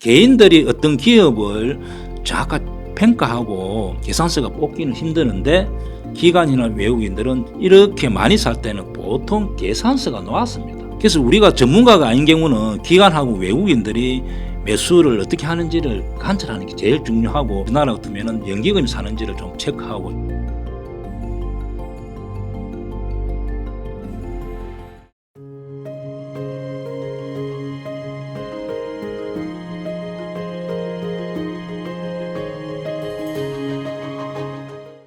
개인들이 어떤 기업을 정확하게 평가하고 계산서가 뽑기는 힘드는데 기관이나 외국인들은 이렇게 많이 살 때는 보통 계산서가 나왔습니다. 그래서 우리가 전문가가 아닌 경우는 기관하고 외국인들이 매수를 어떻게 하는지를 관찰하는 게 제일 중요하고, 우리나라 같으면 연기금이 사는지를 좀 체크하고.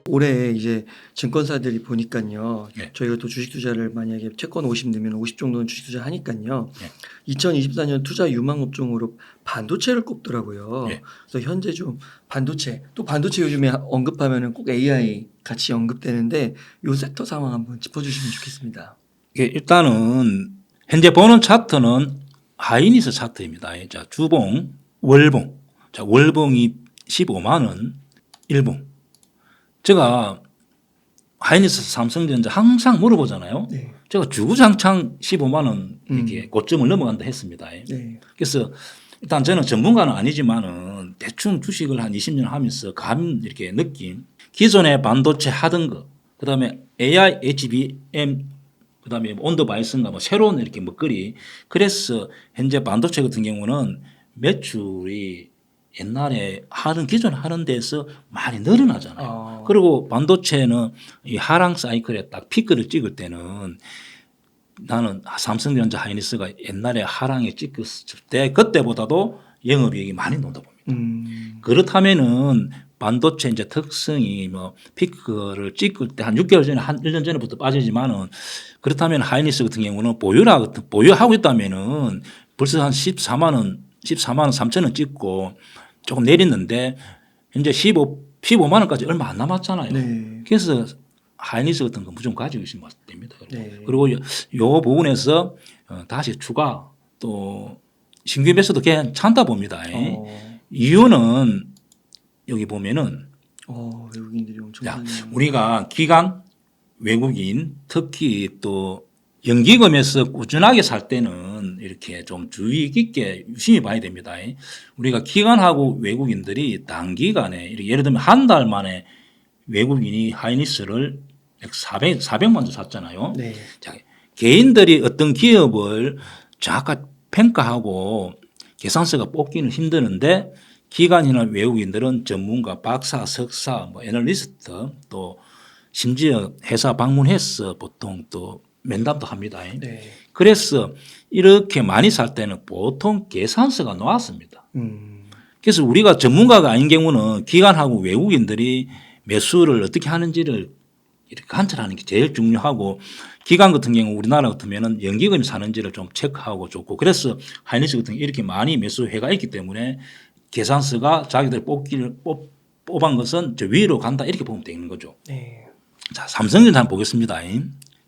올해 이제 증권사들이 보니까요. 네. 저희가 또 주식 투자를 만약에 채권 50 넣으면 50 정도는 주식 투자 하니까요. 네. 2024년 투자 유망 업종으로 반도체를 꼽더라고요. 네. 그래서 현재 좀 반도체, 또 반도체 요즘에 언급하면은 꼭 AI 같이 언급되는데 요 섹터 상황 한번 짚어주시면 좋겠습니다. 일단은 현재 보는 차트는 하이닉스 차트입니다. 자, 주봉, 월봉. 자, 월봉이 15만 원, 일봉. 제가 하이닉스, 삼성전자 항상 물어보잖아요. 네. 제가 주구장창 15만 원 이렇게 고점을 넘어간다 했습니다. 네. 그래서 일단 저는 전문가는 아니지만은 대충 주식을 한 20년 하면서 감 이렇게 느낌, 기존의 반도체 하던 거, 그다음에 AI, HBM, 그다음에 온도바이스인가 뭐 새로운 이렇게 먹거리. 그래서 현재 반도체 같은 경우는 매출이 옛날에 기존에 하는 데서 많이 늘어나잖아요. 그리고 반도체는 이 하락 사이클에 딱 피크를 찍을 때는 나는 삼성전자 하이닉스가 옛날에 하락에 찍었을 때 그때보다도 영업이익이 많이 논다 봅니다. 그렇다면은 반도체 이제 특성이 뭐 피크를 찍을 때 한 6개월 전에 한 1년 전부터 빠지지만은, 그렇다면 하이닉스 같은 경우는 보유하고 있다면은 벌써 한 14만 원 3천 원 찍고 조금 내렸는데 현재 15만 원까지 얼마 안 남았잖아요. 네. 그래서 하이닉스 같은 거 무조건 가지고 있으면 됩니다. 네. 그리고 요 부분에서 다시 추가 또 신규 매수도 괜찮다 봅니다. 이유는 여기 보면은 외국인들이 엄청 사네요. 우리가 기관, 외국인, 특히 또 연기금에서 꾸준하게 살 때는 이렇게 좀 주의 깊게 유심히 봐야 됩니다. 우리가 기관하고 외국인들이 단기간에 예를 들면 한 달 만에 외국인이 하이닉스를 400만 원 샀잖아요. 네. 자, 개인들이 어떤 기업을 정확하게 평가하고 계산서가 뽑기는 힘드는데 기관이나 외국인들은 전문가, 박사, 석사, 뭐 애널리스트, 또 심지어 회사 방문해서 보통 또 면담도 합니다. 네. 그래서 이렇게 많이 살 때는 보통 계산서가 나왔습니다. 그래서 우리가 전문가가 아닌 경우는 기관하고 외국인들이 매수를 어떻게 하는지를 이렇게 관찰하는 게 제일 중요하고, 기관 같은 경우 우리나라 같으면 연기금이 사는지를 좀 체크하고 좋고, 그래서 하이닉스 같은 경우 이렇게 많이 매수회가 있기 때문에 계산서가 자기들 뽑은 것은 저 위로 간다 이렇게 보면 되는 거죠. 네. 자, 삼성전자 한번 보겠습니다.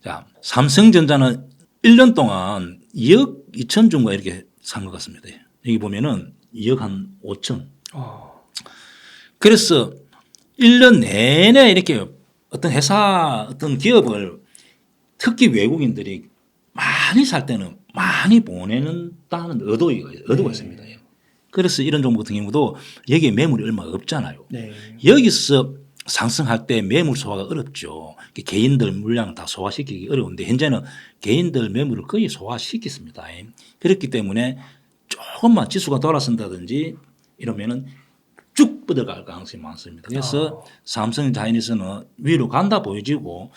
자, 삼성전자는 1년 동안 2억 2천 주인가 이렇게 산 것 같습니다. 여기 보면은 2억 한 5천. 그래서 1년 내내 이렇게 어떤 회사, 어떤 기업을 특히 외국인들이 많이 살 때는 많이 보내는다는 의도가 있습니다. 그래서 이런 종목 같은 경우도 여기에 매물이 얼마 없잖아요. 네. 여기서 상승할 때 매물 소화가 어렵죠. 개인들 물량 다 소화시키기 어려운데 현재는 개인들 매물을 거의 소화시켰습니다. 그렇기 때문에 조금만 지수가 돌아선다든지 이러면은 쭉 뻗어갈 가능성이 많습니다. 그래서 삼성 하이닉스는 위로 간다 보여지고,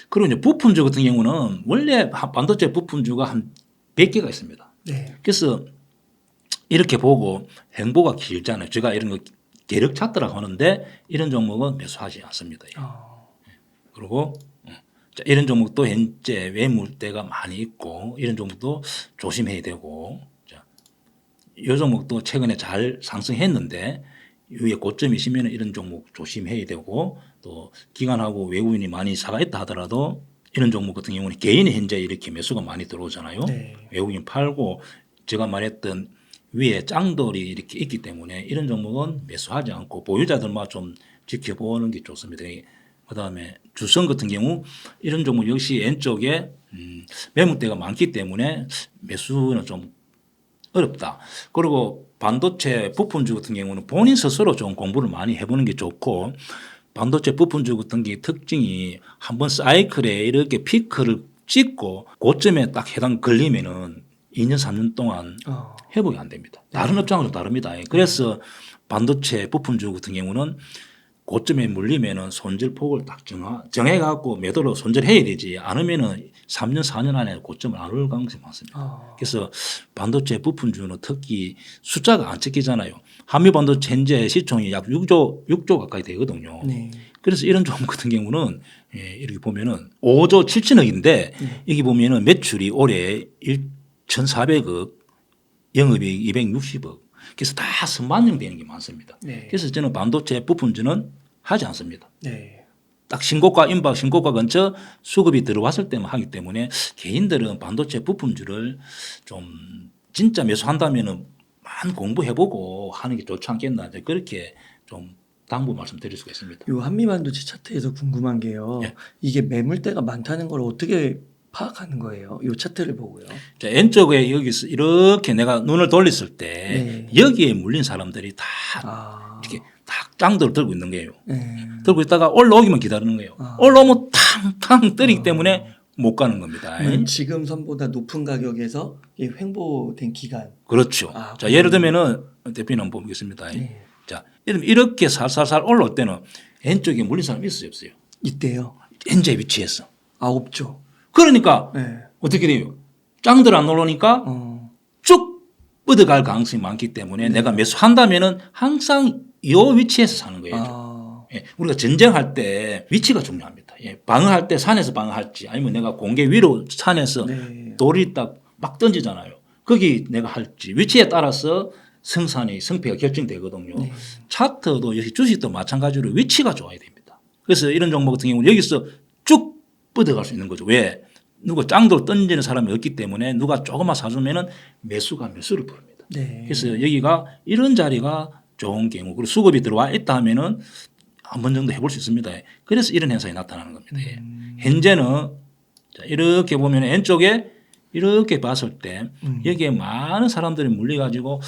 그리고 이제 부품주 같은 경우는 원래 반도체 부품주가 한 100개가 있습니다. 네. 그래서 이렇게 보고 행보가 길잖아요. 제가 이런 거 계력 차트라고 하는데 이런 종목은 매수하지 않습니다. 그리고 이런 종목도 현재 매물대가 많이 있고 이런 종목도 조심해야 되고, 이 종목도 최근에 잘 상승했는데 위에 고점이 있으면 이런 종목 조심해야 되고, 또 기관하고 외국인이 많이 사가 있다 하더라도 이런 종목 같은 경우는 개인이 현재 이렇게 매수가 많이 들어오잖아요. 네. 외국인 팔고 제가 말했던 위에 짱돌이 이렇게 있기 때문에 이런 종목은 매수하지 않고 보유자들만 좀 지켜보는 게 좋습니다. 그다음에 주성 같은 경우 이런 종목 역시 왼쪽에 매물대가 많기 때문에 매수는 좀 어렵다. 그리고 반도체 부품주 같은 경우는 본인 스스로 좀 공부를 많이 해보는 게 좋고 반도체 부품주 같은 게 특징이 한번 사이클에 이렇게 피크를 찍고 고점에 딱 해당 걸리면은 2년 3년 동안 회복이 안 됩니다. 다른 업장으로 다릅니다. 그래서 반도체 부품주 같은 경우는 고점에 물리면은 손절 폭을 딱 정해갖고 매도로 손절해야 되지 않으면은 3년 4년 안에 고점을 안 올 가능성이 많습니다. 그래서 반도체 부품주는 특히 숫자가 안 찍히잖아요. 한미 반도체 현재 시총이 약 6조 가까이 되거든요. 네. 그래서 이런 종목 같은 경우는 이렇게 보면은 5조 7천억인데 여기 보면은 매출이 올해 1,400억, 영업이익 260억. 그래서 다 선반영되는 게 많습니다. 네. 그래서 저는 반도체 부품주는 하지 않습니다. 네. 딱 신고가 임박 신고가 근처 수급이 들어왔을 때만 하기 때문에 개인들은 반도체 부품주를 좀 진짜 매수한다면은 많이 공부해보고 하는 게 좋지 않겠나 이제 그렇게 좀 당부 말씀드릴 수가 있습니다. 요 한미반도체 차트에서 궁금한 게요. 예. 이게 매물대가 많다는 걸 어떻게 파악하는 거예요? 요 차트를 보고요. 자, 왼쪽에 여기서 이렇게 내가 눈을 돌렸을 때 여기에 물린 사람들이 다 이렇게 딱 짱돌을 들고 있는 거예요. 들고 있다가 올라오기만 기다리는 거예요. 올라오면 탕탕 때리기 때문에 못 가는 겁니다. 지금 선보다 높은 가격에서 이게 횡보된 기간. 그렇죠. 자, 예를 들면은 대표님 한번 보겠습니다. 자, 이렇게 살살살 올라올 때는 왼쪽에 물린 사람이 있어요, 없어요? 이때요. 현재 위치에서. 없죠. 그러니까 네. 어떻게 돼요? 짱들 안 올라오니까 쭉 뻗어갈 가능성이 많기 때문에 내가 매수한다면은 항상 이 위치에서 사는 거예요. 예, 우리가 전쟁할 때 위치가 중요합니다. 예, 방어할 때 산에서 방어할지 아니면 내가 공개 위로 산에서 돌이 딱 막 던지잖아요. 거기 내가 할지 위치에 따라서 성패가 결정되거든요. 차트도 역시 주식도 마찬가지로 위치가 좋아야 됩니다. 그래서 이런 종목 같은 경우는 여기서 쭉 뻗어갈 수 있는 거죠. 왜? 누가 짱돌 던지는 사람이 없기 때문에 누가 조금만 사주면은 매수가 매수를 부릅니다. 그래서 여기가 이런 자리가 좋은 경우 그리고 수급이 들어와 있다 하면은 한 번 정도 해볼 수 있습니다. 그래서 이런 현상이 나타나는 겁니다. 현재는 자, 이렇게 보면 왼쪽에 이렇게 봤을 때 여기에 많은 사람들이 물려가지고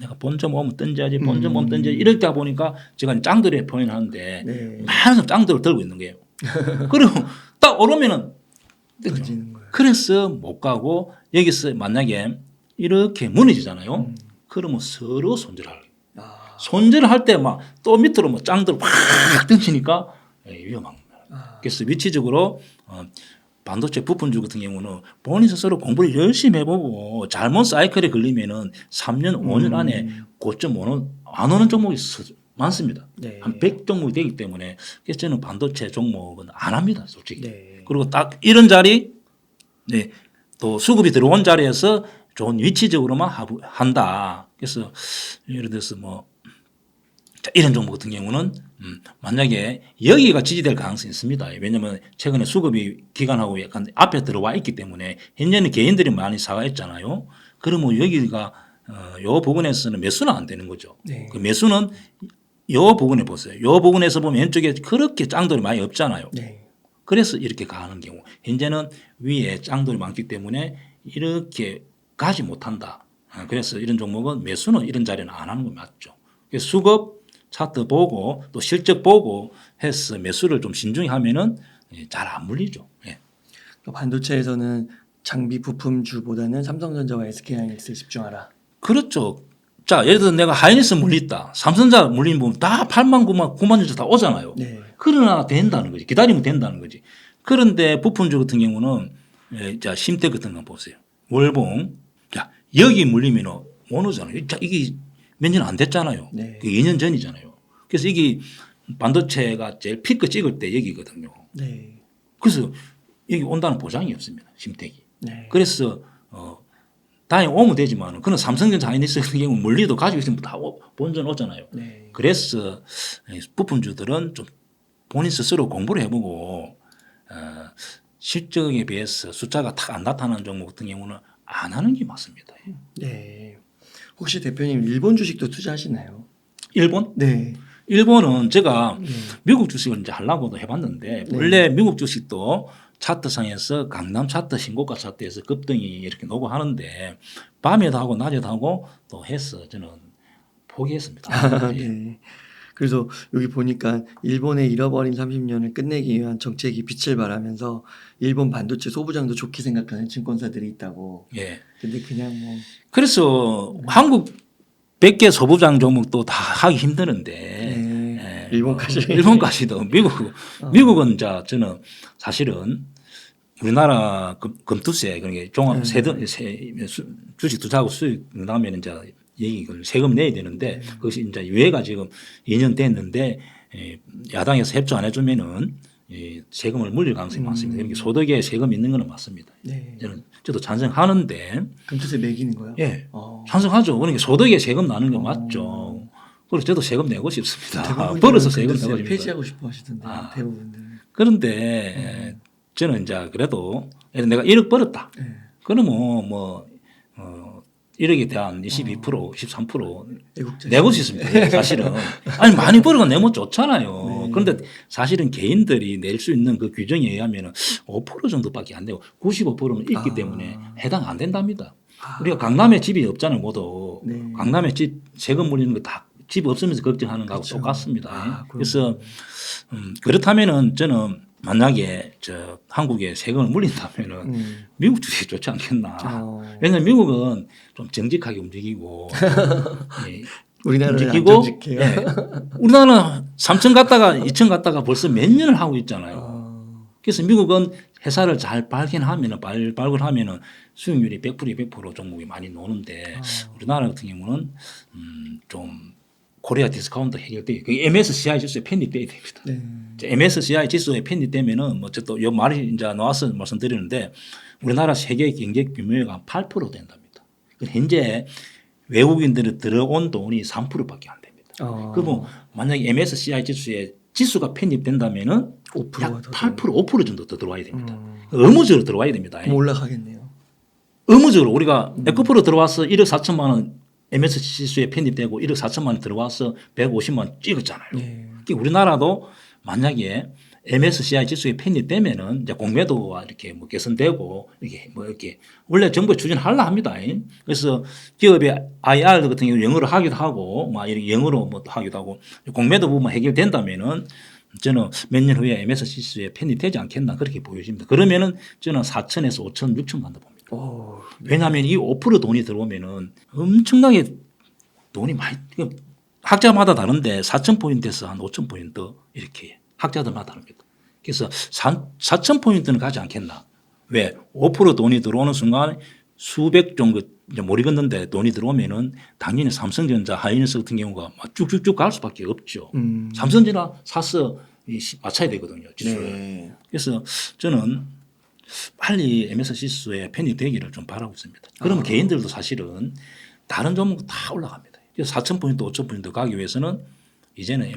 내가 본점 오면 던져야지 본점 오면 던져야지 이렇다 보니까 제가 짱돌에 표현하는데 많은 짱돌을 들고 있는 거예요. 그리고 딱 오르면은 던지는 거예요. 그래서 못 가고 여기서 만약에 이렇게 무너지잖아요. 그러면 서로 손절할 거예요. 손절을 할 때 막 또 밑으로 뭐 짱들 확 던지니까 위험한 겁니다. 그래서 위치적으로 반도체 부품주 같은 경우는 본인 스스로 공부를 열심히 해보고 잘못 사이클에 걸리면은 3년 5년 안에 고점 안 오는 종목이 많습니다. 한 100 종목이 되기 때문에 그래서 저는 반도체 종목은 안 합니다, 솔직히. 그리고 딱 이런 자리, 또 수급이 들어온 자리에서 좋은 위치적으로만 한다. 그래서 예를 들어서 뭐 이런 종목 같은 경우는 만약에 여기가 지지될 가능성이 있습니다. 왜냐하면 최근에 수급이 기관하고 약간 앞에 들어와 있기 때문에 현재는 개인들이 많이 사가했잖아요. 그러면 여기가 요 부분에서는 매수는 안 되는 거죠. 그 매수는 요 부분에 보세요. 요 부분에서 보면 왼쪽에 그렇게 짱돌이 많이 없잖아요. 그래서 이렇게 가는 경우 현재는 위에 짱돌이 많기 때문에 이렇게 가지 못한다. 그래서 이런 종목은 매수는 이런 자리는 안 하는 게 맞죠. 그래서 수급 차트 보고 또 실적 보고 해서 매수를 좀 신중히 하면은 잘 안 물리죠. 반도체에서는 장비 부품주보다는 삼성전자와 SK하이닉스에 집중하라. 그렇죠. 자, 예를 들어 내가 하이닉스 물렸다. 삼성전자 물린 부분 다 8만 9만 9만 주다 오잖아요. 그러나 된다는 거지. 기다리면 된다는 거지. 그런데 부품주 같은 경우는 자, 심택 같은 거 보세요. 월봉. 자, 여기 물리면 못 오잖아요. 자, 이게 몇 년 안 됐잖아요. 그 2년 전이잖아요. 그래서 이게 반도체가 제일 피크 찍을 때 여기거든요. 그래서 여기 온다는 보장이 없습니다. 심택이. 그래서 다행히 오면 되지만 그는 삼성전자 하이닉스 같은 경우 물리도 가지고 있으면 다 본전 오잖아요. 그래서 부품주들은 좀 본인 스스로 공부를 해보고 실적에 비해서 숫자가 탁 안 나타나는 종목 같은 경우는 안 하는 게 맞습니다. 혹시 대표님 일본 주식도 투자하시나요? 일본? 일본은 제가 미국 주식을 이제 하려고도 해봤는데 원래 미국 주식도 차트상에서 강남 차트 신고가 차트에서 급등이 이렇게 나고 하는데 밤에도 하고 낮에도 하고 또 해서 저는 포기했습니다. 예. 네. 그래서 여기 보니까 일본의 잃어버린 30년을 끝내기 위한 정책이 빛을 발하면서 일본 반도체 소부장도 좋게 생각하는 증권사들이 있다고. 예. 근데 그냥 뭐 그래서 한국 100개 소부장 종목도 다 하기 힘드는데 네. 예, 일본까지. 일본까지도 미국은 이제 저는 사실은 우리나라 금투세 그러니까 종합 주식 투자하고 수익 나면 이제 이걸 세금 내야 되는데 그것이 이제 유예가 지금 2년 됐는데 야당에서 협조 안 해주면은 세금을 물릴 가능성이 많습니다. 그러니까 소득에 세금 있는 거는 맞습니다. 네. 저도 찬성하는데 금투세 매기는 거요? 예 찬성하죠. 그러니까 소득에 세금 나는 게 맞죠. 그래서 저도 세금 내고 싶습니다. 대부분 벌어서 세금 내고 금투세 싶습니다. 폐지하고 싶어 하시던데 아. 대부분들. 그런데 저는 이제 그래도 내가 1억 벌었다. 네. 그러면 1억에 대한 22% 13% 애국자 내고 싶습니다. 사실은. 아니 많이 벌어가 내면 좋잖아요. 네. 그런데 사실은 개인들이 낼 수 있는 그 규정에 의하면 5% 정도밖에 안 되고 95%는 있기 때문에 해당 안 된답니다. 우리가 강남에 집이 없잖아요. 모두. 네. 강남에 집 세금 물리는 거 다 집 없으면서 걱정하는 거하고 그렇죠. 똑같습니다. 그래서 그렇다면은 저는 만약에 한국에 세금을 물린다면은 미국 주식이 좋지 않겠나. 왜냐하면 미국은 좀 정직하게 움직이고 예, 우리나라는 안 움직이고 정직해요. 예, 우리나라는 3천 갔다가 2천 갔다가 벌써 몇 년을 하고 있잖아요. 그래서 미국은 회사를 잘 발굴하면은 수익률이 100% 종목이 많이 노는데 우리나라 같은 경우는 좀 코리아 디스카운트 해결돼 그 MSCI 지수에 편입돼야 됩니다. 네. MSCI 지수에 편입되면은 또 요 말이 이제 나와서 말씀드리는데 우리나라 세계 경제 규모가 8% 된답니다. 현재 외국인들이 들어온 돈이 3%밖에 안 됩니다. 그러면 만약에 MSCI 지수에 지수가 편입된다면은 5%가 약 더 8% 5% 정도 더 들어와야 됩니다. 의무적으로 들어와야 됩니다. 그럼 올라가겠네요. 의무적으로 우리가 에코프로 들어와서 1억 4천만 원 MSCI 지수에 편입되고 1억 4천만 원 들어와서 150만 원 찍었잖아요. 네. 그러니까 우리나라도 만약에 MSCI 지수에 편입되면은 이제 공매도가 이렇게 개선되고 이렇게 원래 정부에 추진하려 합니다. 그래서 기업의 IR 같은 경우 영어로 하기도 하고 막 이렇게 영어로 하기도 하고 공매도 부분 해결된다면은 저는 몇 년 후에 MSCI 지수에 편입되지 않겠나 그렇게 보여집니다. 그러면은 저는 4천에서 5천, 6천 간다 봅니다. 왜냐하면 이 5% 돈이 들어오면은 엄청나게 돈이 많이 학자마다 다른데 4,000포인트에서 한 5,000포인트 이렇게 학자들마다 다릅니다. 그래서 4,000포인트는 가지 않겠나. 왜? 5% 돈이 들어오는 순간 수백 정도 이제 못 익었는데 돈이 들어오면은 당연히 삼성전자, 하이닉스 같은 경우가 막 쭉쭉쭉 갈 수밖에 없죠. 삼성전자 사서 맞춰야 되거든요. 지수를. 네. 그래서 저는 빨리 MSCI 지수에 편입되기를 좀 바라고 있습니다. 그러면 개인들도 사실은 다른 종목 다 올라갑니다. 그래서 4,000포인트, 5,000포인트 가기 위해서는 이제는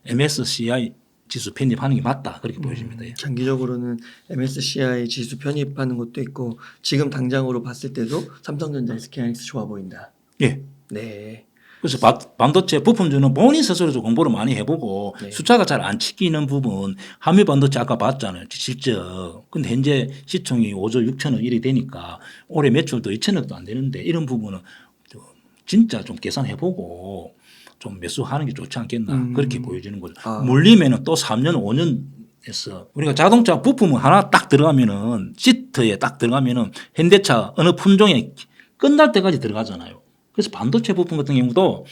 MSCI 지수 편입하는 게 맞다. 그렇게 보여집니다. 장기적으로는 MSCI 지수 편입하는 것도 있고 지금 당장으로 봤을 때도 삼성전자, SK하이닉스 좋아 보인다. 예. 네. 그래서 반도체 부품주는 본인 스스로 좀 공부를 많이 해보고 네. 숫자가 잘 안 찍히는 부분 한미 반도체 아까 봤잖아요. 실적. 근데 현재 시총이 5조 6천억 일이 되니까 올해 매출도 2천억도 안 되는데 이런 부분은 진짜 좀 계산해보고 좀 매수하는 게 좋지 않겠나 그렇게 보여지는 거죠. 물리면은 또 3년 5년에서 우리가 자동차 부품은 하나 딱 들어가면은 시트에 딱 들어가면은 현대차 어느 품종에 끝날 때까지 들어가잖아요. 그래서 반도체 부품 같은 경우도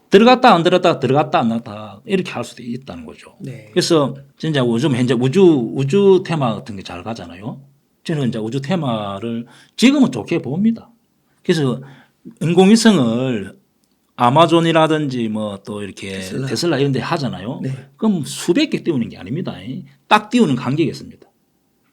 들어갔다 안 들어갔다 안 나갔다 이렇게 할 수도 있다는 거죠. 네. 그래서 진짜 요즘 현재 우주 테마 같은 게 잘 가잖아요. 저는 이제 우주 테마를 지금은 좋게 봅니다. 그래서 인공위성을 아마존이라든지 또 이렇게 테슬라 이런 데 하잖아요. 네. 그럼 수백 개 띄우는 게 아닙니다. 딱 띄우는 간격이었습니다.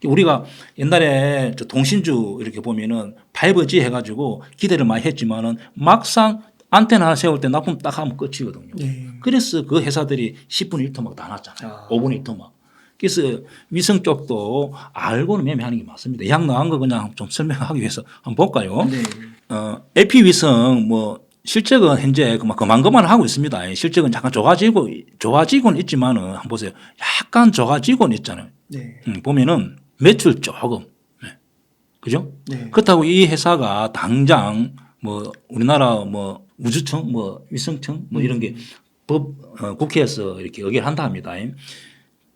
우리가 옛날에 통신주 이렇게 보면은 5G 해가지고 기대를 많이 했지만은 막상 안테나 하나 세울 때 납품 딱 하면 끝이거든요. 네. 그래서 그 회사들이 10분 1토막 다 났잖아요. 5분 1토막. 그래서 위성 쪽도 알고는 매매하는 게 맞습니다. 약 나간 거 그냥 좀 설명하기 위해서 한번 볼까요? 네. 에피 위성 실적은 현재 그만그만 하고 있습니다. 실적은 약간 좋아지고는 있지만은 한번 보세요. 약간 좋아지고는 있잖아요. 네. 보면은 매출 조금, 네. 그죠? 네. 그렇다고 이 회사가 당장 뭐 우리나라 뭐 우주청, 뭐 위성청, 뭐 이런 게 국회에서 이렇게 의결 한다 합니다.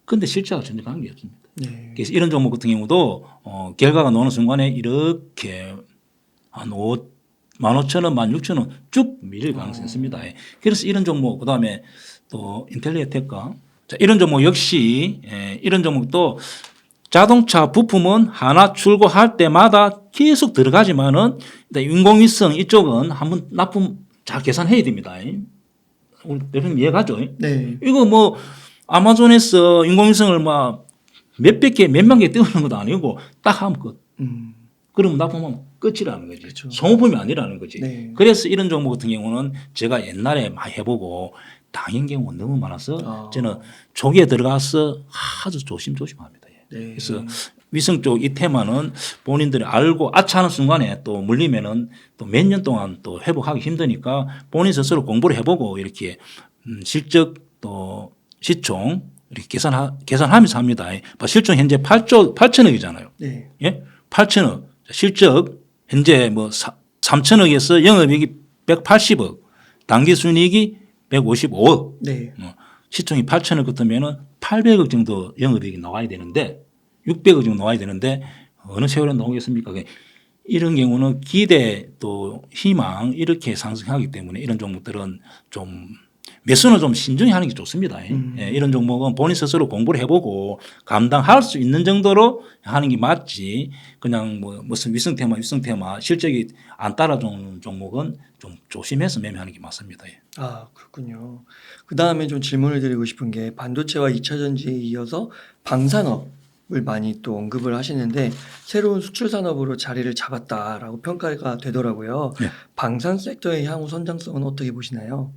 그런데 실제와 전혀 관계 없습니다. 네. 그래서 이런 종목 같은 경우도 결과가 나오는 순간에 이렇게 한 15,000원, 16,000원 쭉 밀릴 가능성이 있습니다. 그래서 이런 종목, 그 다음에 또 인텔리아테크가 이런 종목 역시 이런 종목도 자동차 부품은 하나 출고할 때마다 계속 들어가지만은 인공위성 이쪽은 한번 납품 잘 계산해야 됩니다. 우리 대표님 이해가죠? 네. 이거 뭐 아마존에서 인공위성을 막 몇백 개, 몇만 개 띄우는 것도 아니고 딱 하면 끝. 그러면 납품하면 끝이라는 거지. 그렇죠. 소모품이 아니라는 거지. 네. 그래서 이런 종목 같은 경우는 제가 옛날에 많이 해보고 당인 경우가 너무 많아서 저는 조기에 들어가서 아주 조심합니다. 네. 그래서 위성 쪽 이 테마는 본인들이 알고 아차하는 순간에 또 물리면은 또 몇 년 동안 또 회복하기 힘드니까 본인 스스로 공부를 해보고 이렇게 실적 또 시총 이렇게 계산하면서 합니다. 실총 현재 8천억이잖아요. 네. 예? 8천억. 실적 현재 뭐 3천억에서 영업이익이 180억, 당기순이익이 155억. 네. 시총이 8천억 같으면은 800억 정도 영업이익이 나와야 되는데 600억 정도 나와야 되는데 어느 세월에 나오겠습니까? 이런 경우는 기대 또 희망 이렇게 상승하기 때문에 이런 종목들은 좀 매수는 좀 신중히 하는 게 좋습니다. 예, 이런 종목은 본인 스스로 공부를 해보고 감당할 수 있는 정도로 하는 게 맞지 그냥 뭐 무슨 위성 테마 실적이 안 따라주는 종목은 좀 조심해서 매매하는 게 맞습니다. 예. 아, 그렇군요. 그 다음에 좀 질문을 드리고 싶은 게 반도체와 2차 전지에 이어서 방산업을 많이 또 언급을 하시는데 새로운 수출 산업으로 자리를 잡았다라고 평가가 되더라고요. 네. 방산 섹터의 향후 선장성은 어떻게 보시나요?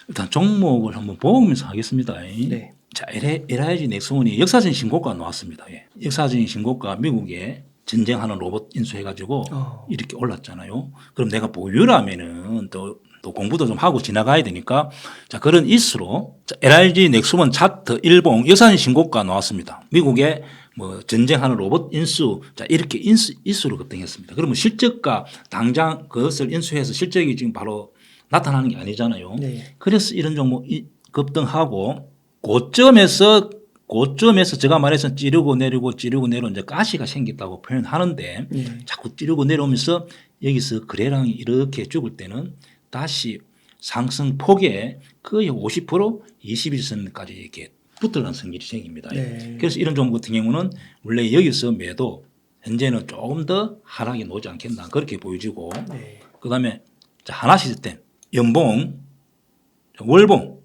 일단 종목을 한번 보면서 하겠습니다. 네. 자, LIG 넥슨이 역사적인 신고가 나왔습니다. 예. 역사적인 신고가 미국에 전쟁하는 로봇 인수해가지고 이렇게 올랐잖아요. 그럼 내가 보유라면은 또 공부도 좀 하고 지나가야 되니까 자, 그런 이수로 LIG 넥슨 차트 일봉 역사적인 신고가 나왔습니다. 미국에 뭐 전쟁하는 로봇 인수 자 이렇게 인수를 급등했습니다. 그러면 실적과 당장 그것을 인수해서 실적이 지금 바로 나타나는 게 아니잖아요. 네. 그래서 이런 종목 급등하고 고점에서 제가 말해서 찌르고 내리고 이제 가시가 생겼다고 표현하는데 네. 자꾸 찌르고 내려오면서 여기서 거래량이 이렇게 죽을 때는 다시 상승 폭의 거의 50% 21선까지 이렇게 붙으려는 성질이 생깁니다. 네. 그래서 이런 종목 같은 경우는 원래 여기서 매도 현재는 조금 더 하락이 나오지 않겠나 그렇게 보여지고 네. 그다음에 하나 시스템 연봉 월봉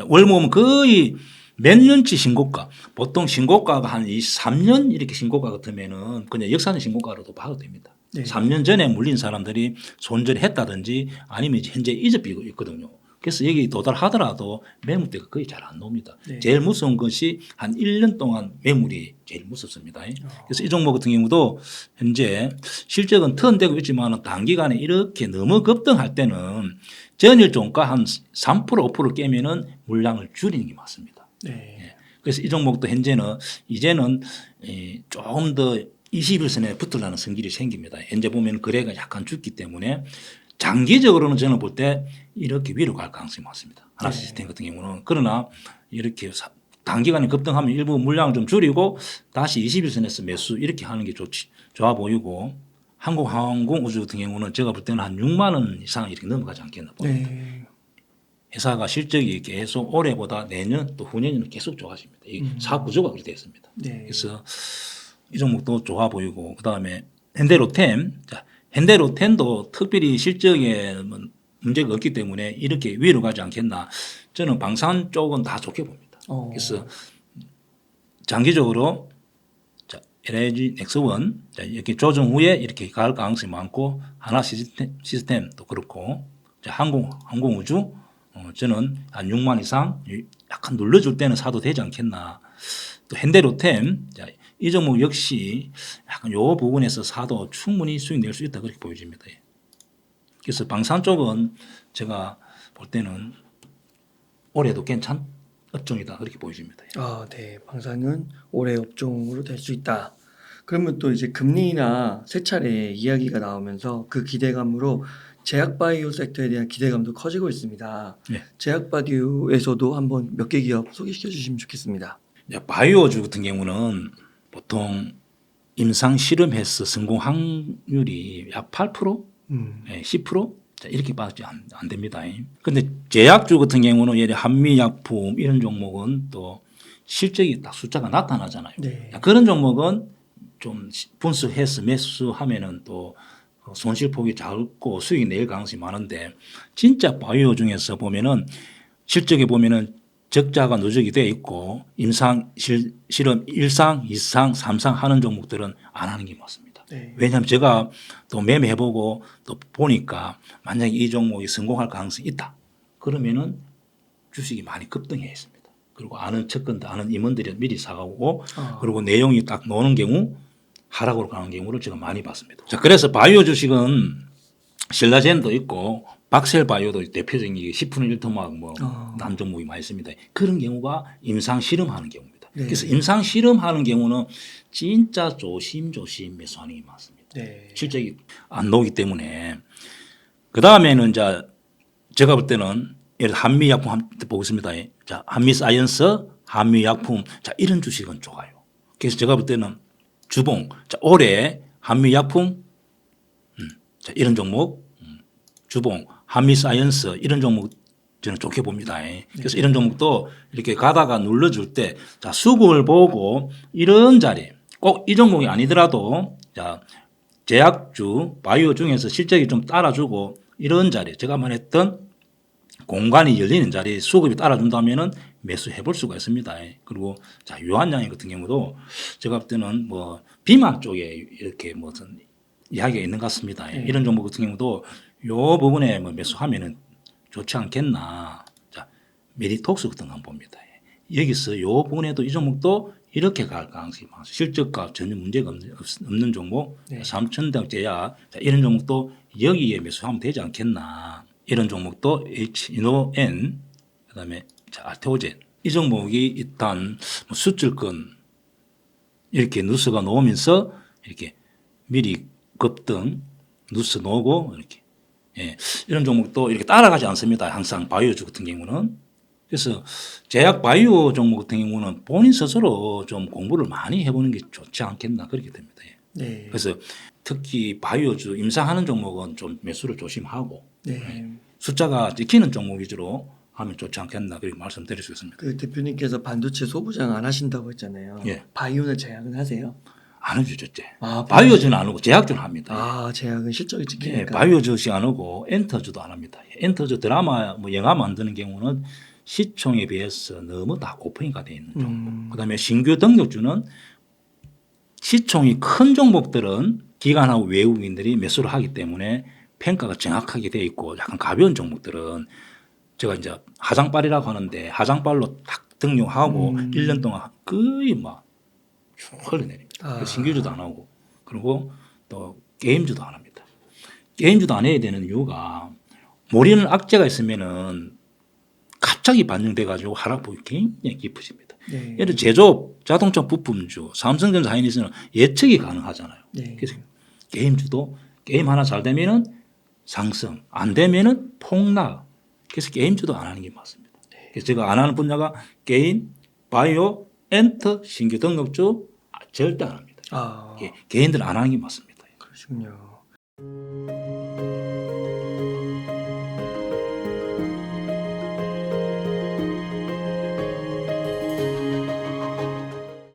월봉은 거의 몇 년치 신고가 보통 신고가가 한 23년 이렇게 신고가 같으면은 그냥 역사적 신고가로도 봐도 됩니다. 네. 3년 전에 물린 사람들이 손절을 했다든지 아니면 현재 이접비고 있거든요. 그래서 여기 도달하더라도 매물대가 거의 잘 안 나옵니다. 네. 제일 무서운 것이 한 1년 동안 매물이 제일 무섭습니다. 그래서 이 종목 같은 경우도 현재 실적은 턴되고 있지만 단기간에 이렇게 너무 급등할 때는 전일 종가 한 3% 5% 깨면은 물량을 줄이는 게 맞습니다. 네. 그래서 이 종목도 현재는 이제는 조금 더 21선에 붙으려는 성질이 생깁니다. 현재 보면 거래가 약간 죽기 때문에 장기적으로는 저는 볼 때 이렇게 위로 갈 가능성이 많습니다. 하나 시스템 같은 경우는. 그러나 이렇게 단기간에 급등하면 일부 물량을 좀 줄이고 다시 21선에서 매수 이렇게 하는 게 좋아 보이고 한국항공우주 같은 경우는 제가 볼 때는 한 6만 원 이상 이렇게 넘어가지 않겠나 봅니다. 네. 회사가 실적이 계속 올해보다 내년 또 후년에는 계속 좋아집니다. 이 사업 구조가 그렇게 되어 있습니다. 네. 그래서 이 종목도 좋아 보이고 그다음에 현대로템 현대로템도 특별히 실적에 문제가 없기 때문에 이렇게 위로 가지 않겠나 저는 방산 쪽은 다 좋게 봅니다. 그래서 장기적으로 LIG 넥스원 이렇게 조정 후에 이렇게 갈 가능성이 많고 하나 시스템도 그렇고 항공우주 저는 한 6만 이상 약간 눌러줄 때는 사도 되지 않겠나. 또 현대로템 이 종목 역시 약간 요 부분에서 사도 충분히 수익 낼 수 있다 그렇게 보여집니다. 그래서 방산 쪽은 제가 볼 때는 올해도 괜찮은 업종이다 그렇게 보여집니다. 아, 네. 방사는 올해 업종으로 될 수 있다. 그러면 또 이제 금리나 세 차례 이야기가 나오면서 그 기대감으로 제약바이오 섹터에 대한 기대감도 커지고 있습니다. 네. 제약바이오에서도 한번 몇 개 기업 소개시켜 주시면 좋겠습니다. 바이오주 같은 경우는 보통 임상 실험해서 성공 확률이 약 8%, 10% 자, 이렇게밖에 안 됩니다. 근데 제약주 같은 경우는 예를 한미약품 이런 종목은 또 실적이 딱 숫자가 나타나잖아요. 네. 그런 종목은 좀 분석해서 매수하면은 또 손실폭이 작고 수익이 낼 가능성이 많은데 진짜 바이오 중에서 보면은 실적에 보면은 적자가 누적이 되어 있고 임상 실험 1상, 2상, 3상 하는 종목들은 안 하는 게 맞습니다. 네. 왜냐하면 제가 또 매매해보고 또 보니까 만약에 이 종목이 성공할 가능성이 있다. 그러면은 주식이 많이 급등해 있습니다. 그리고 아는 측근들, 아는 임원들이 미리 사가고 그리고 내용이 딱 나오는 경우 하락으로 가는 경우를 제가 많이 봤습니다. 자, 그래서 바이오 주식은 신라젠도 있고 박셀바이오도 대표적인 게 10% 1토막 난 종목이 많이 있습니다. 그런 경우가 임상 실험하는 경우입니다. 네. 그래서 임상 실험하는 경우는 진짜 조심조심 매수하는 게 맞습니다. 네. 실적이 안 나오기 때문에 그 다음에는 이제 제가 볼 때는 예를 들어 한미약품 한번 보겠습니다. 자, 한미사이언스, 한미약품 자 이런 주식은 좋아요. 그래서 제가 볼 때는 주봉 자 올해 한미약품 자 이런 종목 주봉 한미사이언스 이런 종목 저는 좋게 봅니다. 그래서 이런 종목도 이렇게 가다가 눌러줄 때 자 수급을 보고 이런 자리 꼭 이 종목이 아니더라도 자 제약주 바이오 중에서 실적이 좀 따라주고 이런 자리 제가 말했던 공간이 열리는 자리에 수급이 따라준다면은 매수해 볼 수가 있습니다. 그리고 자 유한양행 같은 경우도 제가 볼 때는 뭐 비만 쪽에 이렇게 무슨 이야기가 있는 것 같습니다. 이런 종목 같은 경우도 요 부분에 뭐 매수하면은 좋지 않겠나. 자 메리톡스 같은 거 한번 봅니다. 여기서 요 부분에도 이 종목도 이렇게 갈 가능성이 많습니다. 실적과 전혀 문제가 없는 종목, 삼천대제약 이런 종목도 여기에 매수하면 되지 않겠나. 이런 종목도 H-INO-N 그다음에 알테오젠 이 종목이 일단 뭐 수출권 이렇게 뉴스가 나오면서 이렇게 미리 급등 뉴스 나오고 이렇게 이런 종목도 이렇게 따라가지 않습니다. 항상 바이오주 같은 경우는. 그래서 제약 바이오 종목 같은 경우는 본인 스스로 좀 공부를 많이 해보는 게 좋지 않겠나 그렇게 됩니다. 네. 그래서 특히 바이오주 임상하는 종목은 좀 매수를 조심하고 네. 숫자가 찍히는 종목 위주로 하면 좋지 않겠나 그렇게 말씀드릴 수 있습니다. 그 대표님께서 반도체 소부장 안 하신다고 했잖아요. 예. 바이오는 제약은 하세요? 안 해주셨지. 아, 바이오주는 안 하고 제약주는 합니다. 아, 제약은 실적이 찍히니까. 바이오주식 안 하고 엔터주도 안 합니다. 엔터주 드라마 뭐 영화 만드는 경우는 시총에 비해서 너무 다 고평가 되어 있는 종목. 그다음에 신규 등록주는 시총이 큰 종목들은 기관하고 외국인들이 매수를 하기 때문에 평가가 정확하게 되어 있고 약간 가벼운 종목들은 제가 이제 하장빨이라고 하는데 하장빨로 딱 등록하고 1년 동안 거의 막 흘러내립니다. 신규주도 안 하고 그리고 또 게임주도 안 합니다. 게임주도 안 해야 되는 이유가 모르는 악재가 있으면은 갑자기 반영돼 가지고 하락폭이 굉장히 깊어집니다. 네. 예를 들어 제조업, 자동차 부품주, 삼성전자 하이닉스는 예측이 가능하잖아요. 네. 그래서 게임주도 게임 하나 잘 되면은 상승, 안 되면은 폭락. 그래서 게임주도 안 하는 게 맞습니다. 그래서 제가 안 하는 분야가 게임, 바이오, 엔터, 신규 등록주 절대 안 합니다. 아, 개인들은 안 하는 게 맞습니다. 그러시군요.